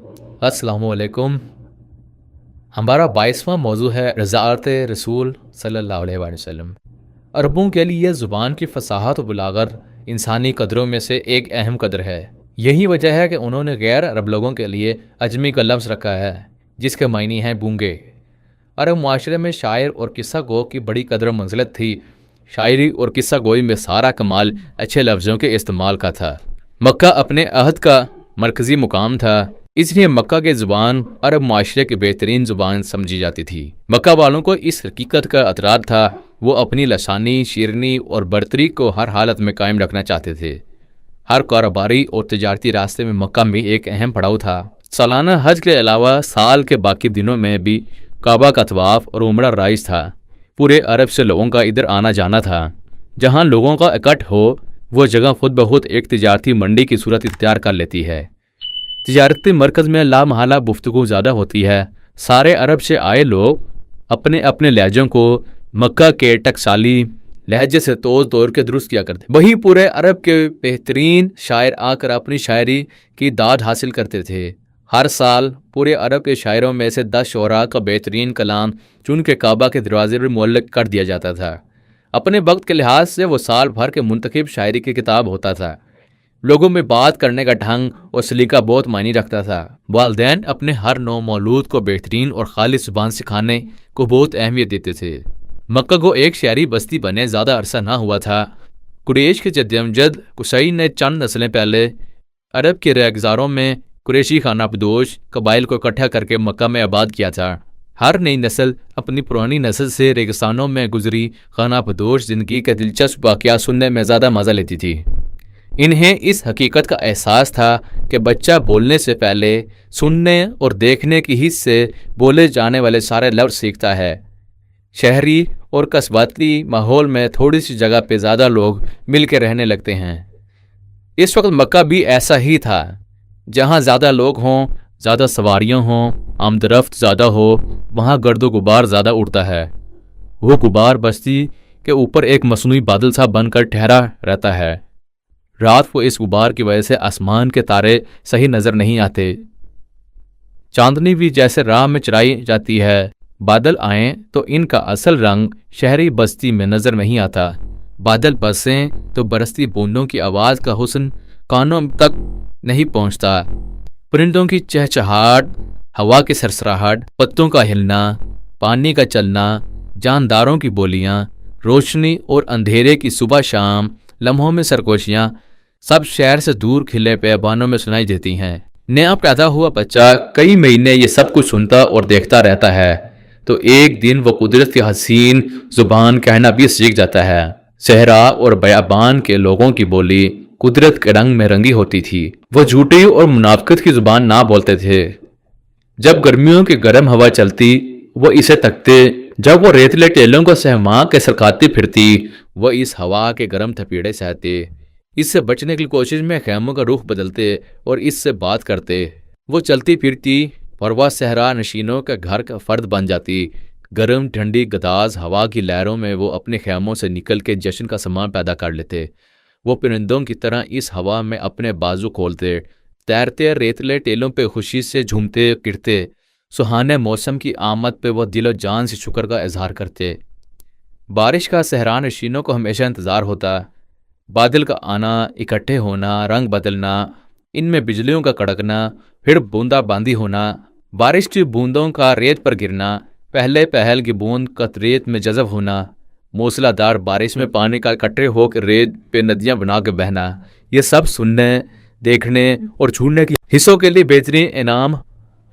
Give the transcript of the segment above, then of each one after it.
अस्सलाम वालेकुम। हमारा 22वां मौजू है रज़ाअत रसूल सल्लल्लाहु अलैहि वसल्लम। अरबों के लिए यह ज़ुबान की फसाहत और बलागत इंसानी कदरों में से एक अहम कदर है। यही वजह है कि उन्होंने गैर अरब लोगों के लिए अजमी का लफ्ज़ रखा है, जिसके मायने हैं गूंगे। अरब माशरे में शायर और किस्सा गो की बड़ी कदर मंजिलत थी। शायरी और किस्सा गोई में सारा कमाल अच्छे लफ्ज़ों के इस्तेमाल का था। मक्का अपने अहद का मरकज़ी मुकाम था, इसलिए मक्का की ज़ुबान अरब माशरे की बेहतरीन ज़ुबान समझी जाती थी। मक्का वालों को इस हकीकत का अतरार था, वो अपनी लसानी, शीरनी और बरतरी को हर हालत में कायम रखना चाहते थे। हर कारोबारी और तजारती रास्ते में मक्का में एक अहम पड़ाव था। सालाना हज के अलावा साल के बाकी दिनों में भी काबा का तवाफ और उमरा राइज था। पूरे अरब से लोगों का इधर आना जाना था। जहाँ लोगों का इकट्ठ हो वो जगह खुद ब खुद एक तजारती मंडी की सूरत इख्तियार कर लेती है। तजारती मरकज़ में लामहला गुफ्तगू ज़्यादा होती है। सारे अरब से आए लोग अपने अपने लहजों को मक्का के टकसाली लहजे से तोड़ के दुरुस्त किया करते। वहीं पूरे अरब के बेहतरीन शायर आकर अपनी शायरी की दाद हासिल करते थे। हर साल पूरे अरब के शायरों में से 10 शोरा का बेहतरीन कलाम चुन के काबा के दरवाजे पर मुअल्लक कर दिया जाता था। अपने वक्त के लिहाज से वो साल भर के मुंतखब शायरी की किताब होता था। लोगों में बात करने का ढंग और सलीका बहुत मायने रखता था। वालिदैन अपने हर नौ मौलूद को बेहतरीन और खालिस ज़ुबान सिखाने को बहुत अहमियत देते थे। मक्का को एक शहरी बस्ती बने ज़्यादा अरसा ना हुआ था। कुरैश के जद्दमजद कुसई ने चंद नस्लें पहले अरब के रेगजारों में कुरैशी खानाबदोश कबाइल को इकट्ठा करके मक्का में आबाद किया था। हर नई नस्ल अपनी पुरानी नस्ल से रेगिस्तानों में गुजरी खानाबदोश ज़िंदगी के दिलचस्प वाक़या सुनने में ज़्यादा मज़ा लेती थी। इन्हें इस हकीकत का एहसास था कि बच्चा बोलने से पहले सुनने और देखने की हिस्स से बोले जाने वाले सारे लफ्ज़ सीखता है। शहरी और कस्बाती माहौल में थोड़ी सी जगह पे ज़्यादा लोग मिल के रहने लगते हैं। इस वक्त मक्का भी ऐसा ही था। जहाँ ज़्यादा लोग हों, ज़्यादा सवारियाँ हों, आमदरफ्त ज़्यादा हो, वहाँ गर्दो गुबार ज़्यादा उड़ता है। वो गुबार बस्ती के ऊपर एक मसनूई बादल सा बनकर ठहरा रहता है। रात को इस गुबार की वजह से आसमान के तारे सही नज़र नहीं आते। चांदनी भी जैसे राह में चराई जाती है। बादल आएँ तो इनका असल रंग शहरी बस्ती में नज़र नहीं आता। बादल बरसें तो बरसती बूंदों की आवाज़ का हुस्न कानों तक नहीं पहुंचता। परिंदों की चहचहाट, हवा की सरसराहट, पत्तों का हिलना, पानी का चलना, जानदारों की बोलियां, रोशनी और अंधेरे की सुबह शाम लम्हों में सरगोशियां, सब शहर से दूर खिले पैबानों में सुनाई देती हैं। नया पैदा हुआ बच्चा कई महीने ये सब कुछ सुनता और देखता रहता है, तो एक दिन वो कुदरत की हसीन जुबान कहना भी सीख जाता है। सहरा और बयाबान के लोगों की बोली कुदरत के रंग में रंगी होती थी। वो झूठी और मुनाफिकत की जुबान ना बोलते थे। जब गर्मियों की गर्म हवा चलती वो इसे तकते, जब वो रेतले टेलों को सहमा के सरकाती फिरती वो इस हवा के गर्म थपेड़े सहते। इससे बचने की कोशिश में खैमों का रुख बदलते और इससे बात करते। वो चलती फिरती और वह सहरा नशीनों के घर का फर्द बन जाती। गर्म ठंडी गदाज हवा की लहरों में वो अपने खैमों से निकल के जश्न का सामान पैदा कर लेते। वो परिंदों की तरह इस हवा में अपने बाजू खोलते, तैरते रेतले टेलों पे खुशी से झूमते गिरते। सुहाने मौसम की आमद पे वो दिलो जान से शुक्र का इजहार करते। बारिश का सहरा नशीनों को हमेशा इंतज़ार होता। बादल का आना, इकट्ठे होना, रंग बदलना, इनमें बिजलियों का कड़कना, फिर बूंदाबांदी होना, बारिश की बूंदों का रेत पर गिरना, पहले पहल की बूंद कतरेत में जज़ब होना, मूसलाधार बारिश में पानी का इकट्ठे होकर रेत पे नदियां बना के बहना, ये सब सुनने, देखने और छूने की हिस्सों के लिए बेहतरीन इनाम।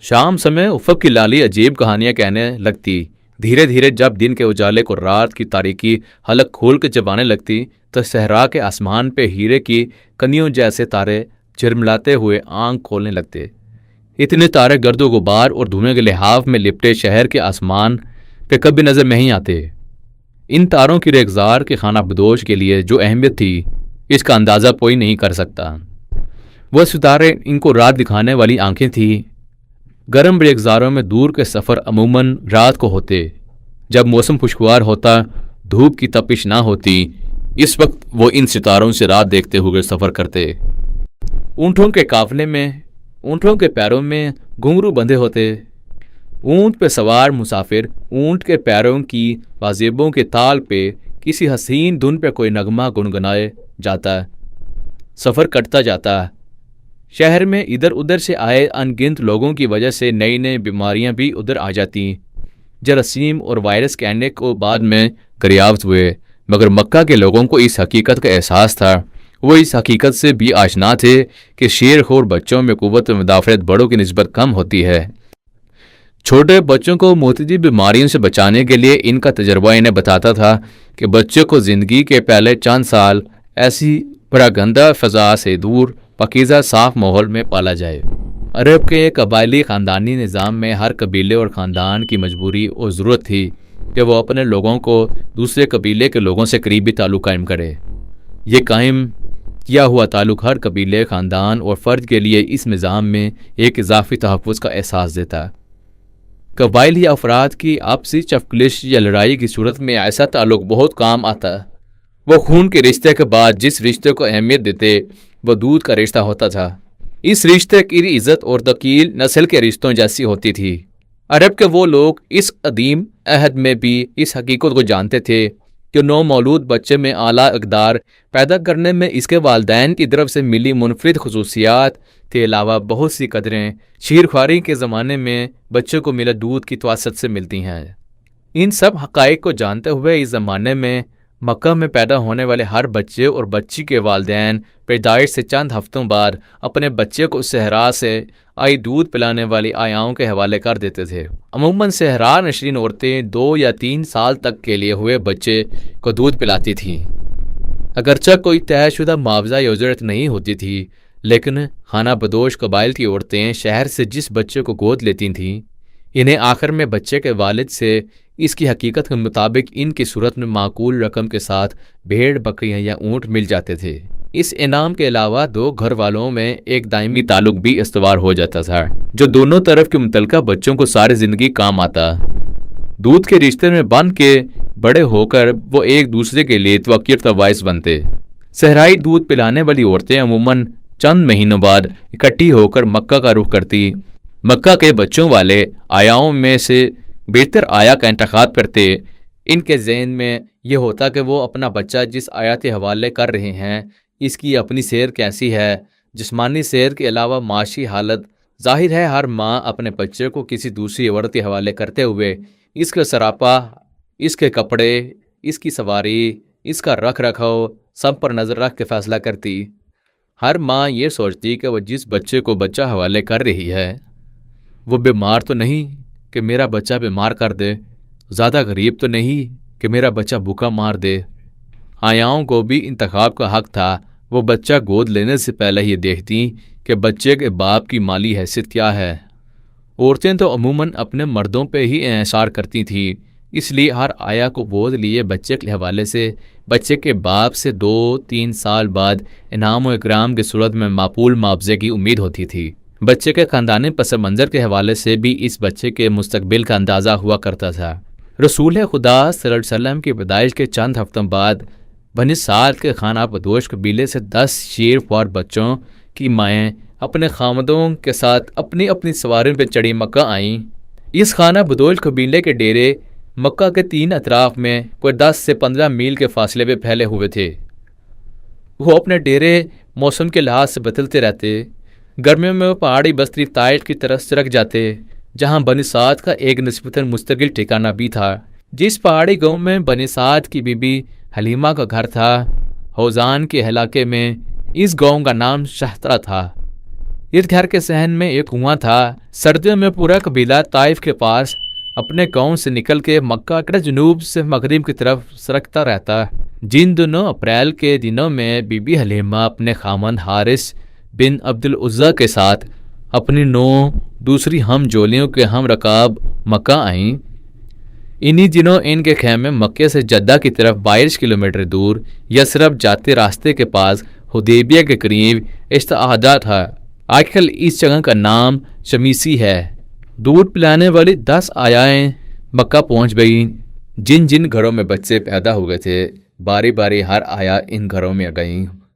शाम समय उफ़क़ की लाली अजीब कहानियां कहने लगती। धीरे धीरे जब दिन के उजाले को रात की तारीकी हलक खोल के चबाने लगती तो सहरा के आसमान पे हीरे की कनियों जैसे तारे झिलमिलाते हुए आंख खोलने लगते। इतने तारे गर्दो गुबार और धुएं के लिहाफ में लिपटे शहर के आसमान पे कभी नजर नहीं आते। इन तारों की रेगजार के खाना बदोश के लिए जो अहमियत थी इसका अंदाज़ा कोई नहीं कर सकता। वह सितारे इनको रात दिखाने वाली आंखें थी। गर्म रेगजारों में दूर के सफ़र अमूमन रात को होते, जब मौसम खुशगवार होता, धूप की तपिश ना होती। इस वक्त वो इन सितारों से रात देखते हुए सफ़र करते। ऊँटों के काफले में اونٹوں کے پیروں میں گھنگرو بندھے ہوتے، اونٹ پہ سوار مسافر اونٹ کے پیروں کی بازیبوں کے تال پہ کسی حسین دھن پہ کوئی نغمہ گنگنائے جاتا، سفر کٹتا جاتا۔ شہر میں ادھر ادھر سے آئے ان گنت لوگوں کی وجہ سے نئی نئی بیماریاں بھی ادھر آ جاتی، جراثیم اور وائرس کہنے کو بعد میں دریافت ہوئے، مگر مکہ کے لوگوں کو اس حقیقت کا احساس تھا۔ وہ اس حقیقت سے بھی آشنا تھے کہ شیر خور بچوں میں قوت مدافعت بڑوں کی نسبت کم ہوتی ہے۔ چھوٹے بچوں کو معتدی بیماریوں سے بچانے کے لیے ان کا تجربہ انہیں بتاتا تھا کہ بچوں کو زندگی کے پہلے چند سال ایسی پراگندہ فضا سے دور پاکیزہ صاف ماحول میں پالا جائے۔ عرب کے قبائلی خاندانی نظام میں ہر قبیلے اور خاندان کی مجبوری اور ضرورت تھی کہ وہ اپنے لوگوں کو دوسرے قبیلے کے لوگوں سے قریبی تعلق قائم کرے۔ یہ قائم کیا ہوا تعلق ہر قبیلے، خاندان اور فرد کے لیے اس نظام میں ایک اضافی تحفظ کا احساس دیتا۔ قبائلی افراد کی آپسی چفکلش یا لڑائی کی صورت میں ایسا تعلق بہت کام آتا۔ وہ خون کے رشتے کے بعد جس رشتے کو اہمیت دیتے وہ دودھ کا رشتہ ہوتا تھا۔ اس رشتے کی عزت اور تکیل نسل کے رشتوں جیسی ہوتی تھی۔ عرب کے وہ لوگ اس قدیم عہد میں بھی اس حقیقت کو جانتے تھے کہ نو مولود بچے میں اعلیٰ اقدار پیدا کرنے میں اس کے والدین کی طرف سے ملی منفرد خصوصیات کے علاوہ بہت سی قدریں شیرخواری کے زمانے میں بچوں کو ملے دودھ کی توسط سے ملتی ہیں۔ ان سب حقائق کو جانتے ہوئے اس زمانے میں مکہ میں پیدا ہونے والے ہر بچے اور بچی کے والدین پیدائش سے چند ہفتوں بعد اپنے بچے کو صحرا سے آئی دودھ پلانے والی آیاؤں کے حوالے کر دیتے تھے۔ عموماً صحرا نشین عورتیں 2 یا 3 سال تک کے لیے ہوئے بچے کو دودھ پلاتی تھیں۔ اگرچہ کوئی طے شدہ معاوضہ یا اجرت نہیں ہوتی تھی، لیکن خانہ بدوش قبائل کی عورتیں شہر سے جس بچے کو گود لیتی تھیں، انہیں آخر میں بچے کے والد سے اس کی حقیقت کے مطابق ان کی صورت میں معقول رقم کے ساتھ بھیڑ، بکریاں یا اونٹ مل جاتے تھے۔ اس انعام کے علاوہ 2 گھر والوں میں ایک دائمی تعلق بھی استوار ہو جاتا تھا جو دونوں طرف کے متعلقہ بچوں کو ساری زندگی کام آتا۔ دودھ کے رشتے میں بن کے بڑے ہو کر وہ ایک دوسرے کے لیے توقیر کا باعث بنتے۔ صحرائی دودھ پلانے والی عورتیں عموماً چند مہینوں بعد اکٹھی ہو کر مکہ کا رخ کرتی، مکہ کے بچوں والے آیاؤں میں سے بہتر آیا کا انتخاب کرتے۔ ان کے ذہن میں یہ ہوتا کہ وہ اپنا بچہ جس آیا کے حوالے کر رہے ہیں اس کی اپنی سیر کیسی ہے۔ جسمانی سیر کے علاوہ معاشی حالت ظاہر ہے، ہر ماں اپنے بچے کو کسی دوسری عورت کے حوالے کرتے ہوئے اس کا سراپا، اس کے کپڑے، اس کی سواری، اس کا رکھ رکھاؤ سب پر نظر رکھ کے فیصلہ کرتی۔ ہر ماں یہ سوچتی کہ وہ جس بچے کو بچہ حوالے کر رہی ہے وہ بیمار تو نہیں کہ میرا بچہ بیمار کر دے، زیادہ غریب تو نہیں کہ میرا بچہ بھوکا مار دے۔ آیاؤں کو بھی انتخاب کا حق تھا۔ وہ بچہ گود لینے سے پہلے یہ دیکھتی کہ بچے کے باپ کی مالی حیثیت کیا ہے۔ عورتیں تو عموماً اپنے مردوں پہ ہی انحصار کرتی تھیں، اس لیے ہر آیا کو گود لیے بچے کے حوالے سے بچے کے باپ سے 2-3 سال بعد انعام و اکرام کی صورت میں معقول معاوضے کی امید ہوتی تھی۔ بچے کے خاندانی پس منظر کے حوالے سے بھی اس بچے کے مستقبل کا اندازہ ہوا کرتا تھا۔ رسول خدا صلی اللہ علیہ وسلم کی پیدائش کے چند ہفتوں بعد بنی سعد کے خانہ بدوش قبیلے سے 10 شیر خوار بچوں کی مائیں اپنے خامدوں کے ساتھ اپنی اپنی سواریوں پہ چڑھی مکہ آئیں۔ اس خانہ بدوش قبیلے کے ڈیرے مکہ کے 3 اطراف میں کوئی 10 سے 15 میل کے فاصلے پہ پھیلے ہوئے تھے۔ وہ اپنے ڈیرے موسم کے لحاظ سے بدلتے رہتے۔ گرمیوں میں وہ پہاڑی بستی طائف کی طرف سرک جاتے، جہاں بنی سعد کا ایک نسبتاً مستقل ٹھکانہ بھی تھا۔ جس پہاڑی گاؤں میں بنی سعد کی بی بی حلیمہ کا گھر تھا، حوزان کے علاقے میں اس گاؤں کا نام شہترہ تھا۔ اس گھر کے صحن میں ایک کنواں تھا۔ سردیوں میں پورا قبیلہ طائف کے پاس اپنے گاؤں سے نکل کے مکہ کے جنوب سے مغرب کی طرف سرکتا رہتا۔ جن دنوں اپریل کے دنوں میں بی بی حلیمہ اپنے خامند حارث بن عبد العزیٰ کے ساتھ اپنی 9 دوسری ہم جولیوں کے ہم رکاب مکہ آئیں، انہی دنوں ان کے خیمے مکے سے جدہ کی طرف 22 کلومیٹر دور یثرب جاتے راستے کے پاس حدیبیہ کے قریب استعادہ تھا۔ آج کل اس جگہ کا نام شمیسی ہے۔ دودھ پلانے والی 10 آیائیں مکہ پہنچ گئیں۔ جن جن گھروں میں بچے پیدا ہوئے تھے باری باری ہر آیا ان گھروں میں گئیں۔